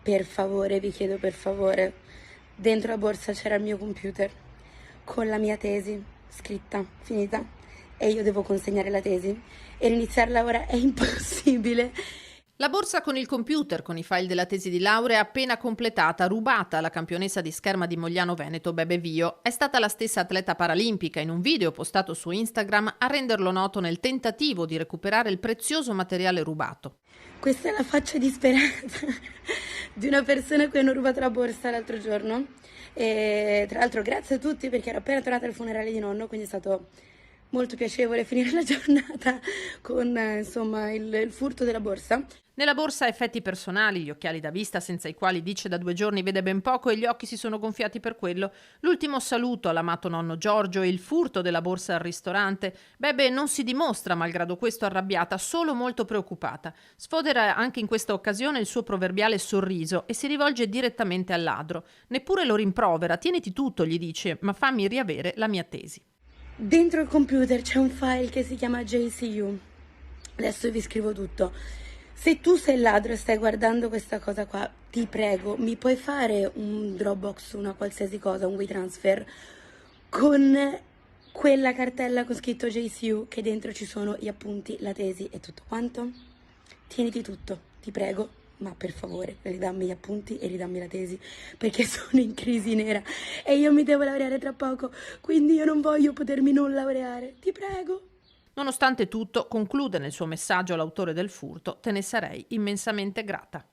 Per favore, vi chiedo per favore. Dentro la borsa c'era il mio computer con la mia tesi scritta, finita, e io devo consegnare la tesi e iniziarla ora è impossibile. La borsa con il computer, con i file della tesi di laurea appena completata, rubata alla campionessa di scherma di Mogliano Veneto Bebe Vio, è stata la stessa atleta paralimpica in un video postato su Instagram a renderlo noto nel tentativo di recuperare il prezioso materiale rubato. Questa è la faccia disperata di una persona a cui hanno rubato la borsa l'altro giorno. E tra l'altro grazie a tutti perché ero appena tornata dal funerale di nonno, quindi è stato molto piacevole finire la giornata con insomma il furto della borsa. Nella borsa effetti personali, gli occhiali da vista senza i quali dice da 2 giorni vede ben poco e gli occhi si sono gonfiati per quello, l'ultimo saluto all'amato nonno Giorgio e il furto della borsa al ristorante. Bebe non si dimostra, malgrado questo, arrabbiata, solo molto preoccupata. Sfodera anche in questa occasione il suo proverbiale sorriso e si rivolge direttamente al ladro. Neppure lo rimprovera, tieniti tutto, gli dice, ma fammi riavere la mia tesi. Dentro il computer c'è un file che si chiama JCU. Adesso vi scrivo tutto. Se tu sei il ladro e stai guardando questa cosa qua, ti prego, mi puoi fare un Dropbox, una qualsiasi cosa, un WeTransfer, con quella cartella con scritto JCU che dentro ci sono gli appunti, la tesi e tutto quanto? Tieniti tutto, ti prego, ma per favore, ridammi gli appunti e ridammi la tesi, perché sono in crisi nera e io mi devo laureare tra poco, quindi io non voglio potermi non laureare, ti prego. Nonostante tutto, conclude nel suo messaggio l'autore del furto, te ne sarei immensamente grata.